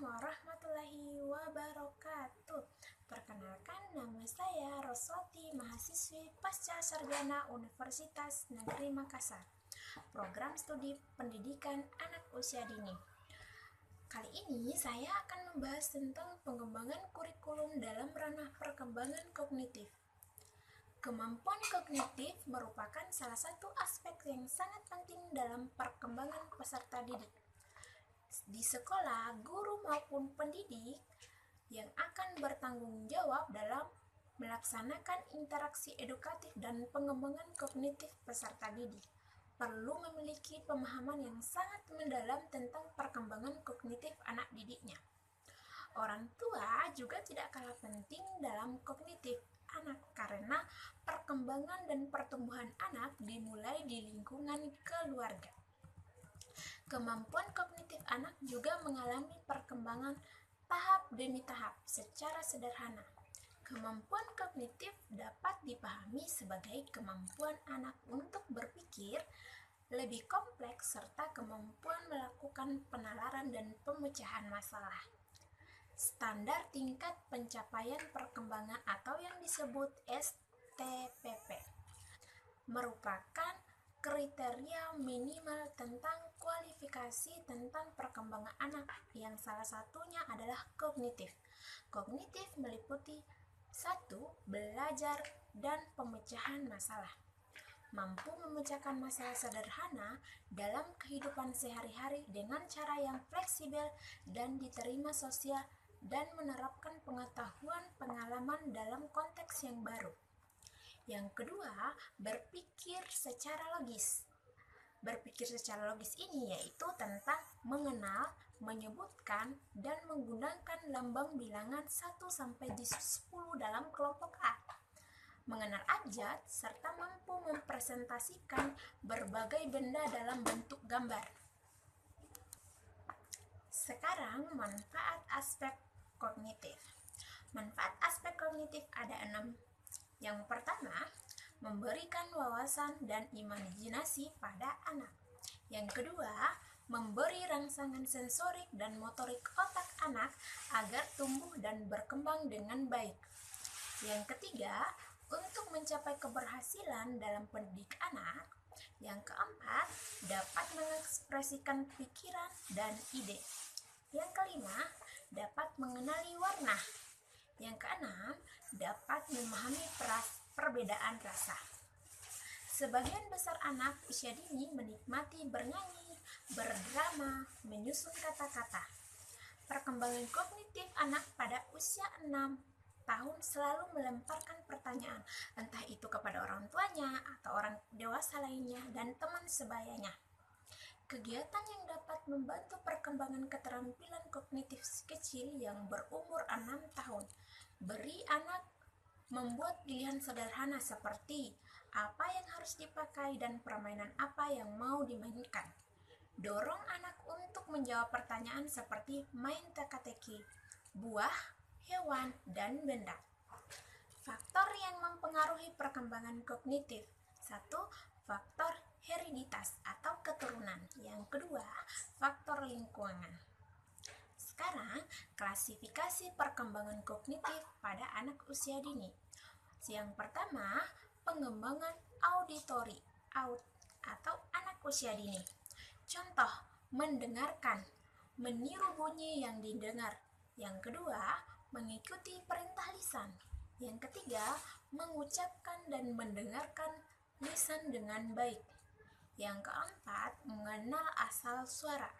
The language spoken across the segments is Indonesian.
Assalamualaikum warahmatullahi wabarakatuh. Perkenalkan, nama saya Roswati, mahasiswi Pasca Sarjana Universitas Negeri Makassar, Program Studi Pendidikan Anak Usia Dini. Kali ini saya akan membahas tentang pengembangan kurikulum dalam ranah perkembangan kognitif. Kemampuan kognitif merupakan salah satu aspek yang sangat penting dalam perkembangan peserta didik. Di sekolah, guru maupun pendidik yang akan bertanggung jawab dalam melaksanakan interaksi edukatif dan pengembangan kognitif peserta didik perlu memiliki pemahaman yang sangat mendalam tentang perkembangan kognitif anak didiknya. Orang tua juga tidak kalah penting dalam kognitif anak karena perkembangan dan pertumbuhan anak dimulai di lingkungan keluarga. Kemampuan kognitif anak juga mengalami perkembangan tahap demi tahap secara sederhana. Kemampuan kognitif dapat dipahami sebagai kemampuan anak untuk berpikir lebih kompleks serta kemampuan melakukan penalaran dan pemecahan masalah. Standar tingkat pencapaian perkembangan atau yang disebut STPP merupakan kriteria minimal tentang kualifikasi tentang perkembangan anak yang salah satunya adalah kognitif. Kognitif meliputi 1. Belajar dan pemecahan masalah. Mampu memecahkan masalah sederhana dalam kehidupan sehari-hari dengan cara yang fleksibel dan diterima sosial dan menerapkan pengetahuan pengalaman dalam konteks yang baru. Yang kedua, berpikir secara logis. Berpikir secara logis ini yaitu tentang mengenal, menyebutkan, dan menggunakan lambang bilangan 1-10 dalam kelompok A. Mengenal abjad, serta mampu mempresentasikan berbagai benda dalam bentuk gambar. Sekarang, manfaat aspek kognitif. Manfaat aspek kognitif ada 6. Yang pertama, memberikan wawasan dan imajinasi pada anak. Yang kedua, memberi rangsangan sensorik dan motorik otak anak agar tumbuh dan berkembang dengan baik. Yang ketiga, untuk mencapai keberhasilan dalam pendidik anak. Yang keempat, dapat mengekspresikan pikiran dan ide. Yang kelima, dapat mengenali warna. Yang keenam, dapat memahami perbedaan rasa. Sebagian besar anak usia dini menikmati bernyanyi, berdrama, menyusun kata-kata. Perkembangan kognitif anak pada usia 6 tahun selalu melemparkan pertanyaan, entah itu kepada orang tuanya atau orang dewasa lainnya dan teman sebayanya. Kegiatan yang dapat membantu perkembangan keterampilan kognitif kecil yang berumur 6 tahun. Beri anak membuat pilihan sederhana seperti apa yang harus dipakai dan permainan apa yang mau dimainkan. Dorong anak untuk menjawab pertanyaan seperti main teka-teki, buah, hewan, dan benda. Faktor yang mempengaruhi perkembangan kognitif. 1. Faktor hereditas atau keturunan. Yang kedua, faktor lingkungan. Sekarang, klasifikasi perkembangan kognitif pada anak usia dini. Yang pertama, pengembangan auditori atau anak usia dini. Contoh, mendengarkan, meniru bunyi yang didengar. Yang kedua, mengikuti perintah lisan. Yang ketiga, mengucapkan dan mendengarkan lisan dengan baik. Yang keempat, mengenal asal suara.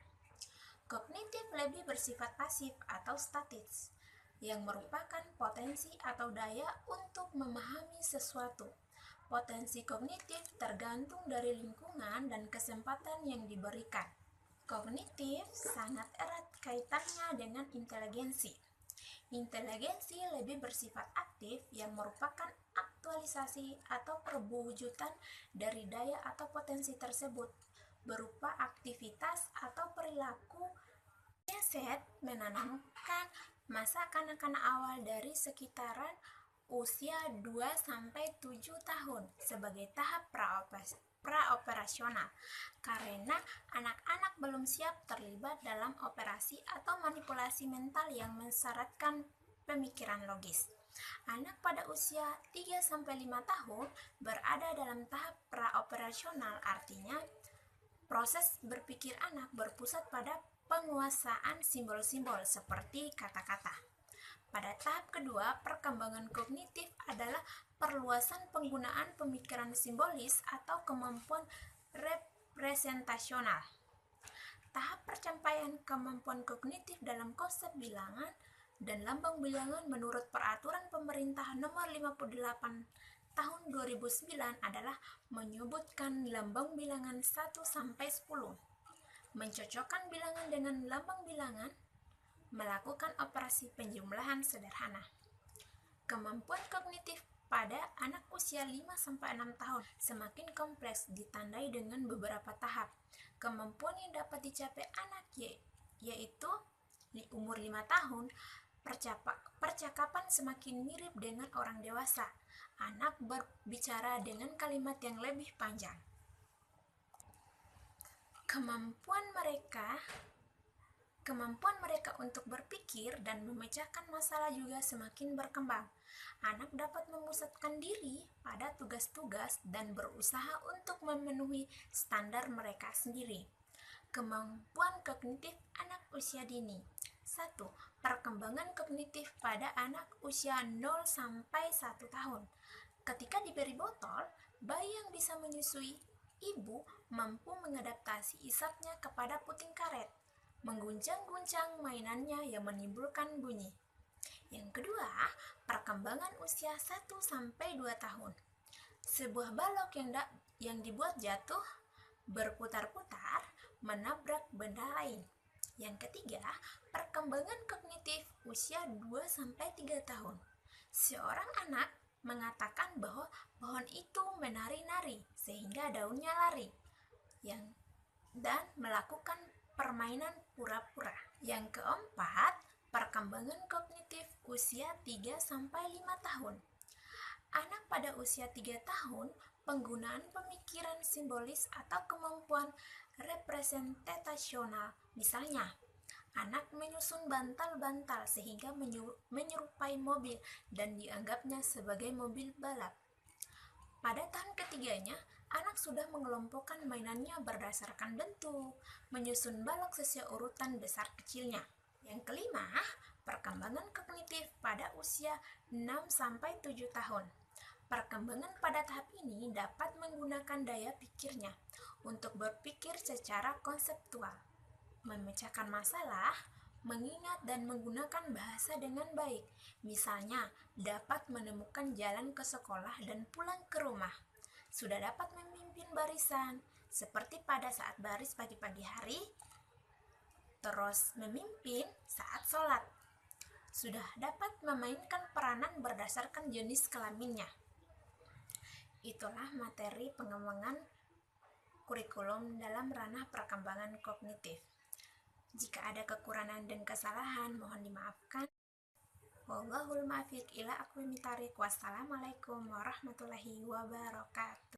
Kognitif lebih bersifat pasif atau statis, yang merupakan potensi atau daya untuk memahami sesuatu. Potensi kognitif tergantung dari lingkungan dan kesempatan yang diberikan. Kognitif sangat erat kaitannya dengan inteligensi. Inteligensi lebih bersifat aktif yang merupakan aktualisasi atau perwujudan dari daya atau potensi tersebut berupa aktivitas atau perilaku. Piaget menanamkan masa kanak-kanak awal dari sekitaran usia 2-7 tahun sebagai tahap praoperasional karena anak-anak belum siap terlibat dalam operasi atau manipulasi mental yang mensyaratkan pemikiran logis. Anak pada usia 3-5 tahun berada dalam tahap praoperasional, artinya proses berpikir anak berpusat pada penguasaan simbol-simbol seperti kata-kata. Pada tahap kedua, perkembangan kognitif adalah perluasan penggunaan pemikiran simbolis atau kemampuan representasional. Tahap pencapaian kemampuan kognitif dalam konsep bilangan dan lambang bilangan menurut Peraturan Pemerintah Nomor 58 Tahun 2009 adalah menyebutkan lambang bilangan 1-10, mencocokkan bilangan dengan lambang bilangan, melakukan operasi penjumlahan sederhana. Kemampuan kognitif pada anak usia 5-6 tahun semakin kompleks, ditandai dengan beberapa tahap. Kemampuan yang dapat dicapai anak yaitu di umur 5 tahun, percakapan semakin mirip dengan orang dewasa. Anak berbicara dengan kalimat yang lebih panjang. Kemampuan mereka untuk berpikir dan memecahkan masalah juga semakin berkembang. Anak dapat memusatkan diri pada tugas-tugas dan berusaha untuk memenuhi standar mereka sendiri. Kemampuan kognitif anak usia dini. 1. Perkembangan kognitif pada anak usia 0-1 tahun. Ketika diberi botol, bayi yang bisa menyusui ibu mampu mengadaptasi isapnya kepada puting karet, mengguncang-guncang mainannya yang menimbulkan bunyi. Yang kedua, perkembangan usia 1-2 tahun. Sebuah balok yang dibuat jatuh, berputar-putar, menabrak benda lain. Yang ketiga, perkembangan kognitif usia 2-3 tahun. Seorang anak mengatakan bahwa pohon itu menari-nari sehingga daunnya lari, dan melakukan permainan pura-pura. Yang keempat, perkembangan kognitif usia 3-5 tahun. Anak pada usia 3 tahun, penggunaan pemikiran simbolis atau kemampuan representasional. Misalnya, anak menyusun bantal-bantal sehingga menyerupai mobil dan dianggapnya sebagai mobil balap. Pada tahun ketiganya, anak sudah mengelompokkan mainannya berdasarkan bentuk, menyusun balok sesuai urutan besar kecilnya. Yang kelima, perkembangan kognitif pada usia 6-7 tahun. Perkembangan pada tahap ini dapat menggunakan daya pikirnya untuk berpikir secara konseptual, memecahkan masalah, mengingat dan menggunakan bahasa dengan baik. Misalnya, dapat menemukan jalan ke sekolah dan pulang ke rumah. Sudah dapat memimpin barisan, seperti pada saat baris pagi-pagi hari, terus memimpin saat sholat. Sudah dapat memainkan peranan berdasarkan jenis kelaminnya. Itulah materi pengembangan kurikulum dalam ranah perkembangan kognitif. Jika ada kekurangan dan kesalahan, mohon dimaafkan. Wallahul muwaffiq ila aqwamit thoriq. Wassalamualaikum warahmatullahi wabarakatuh.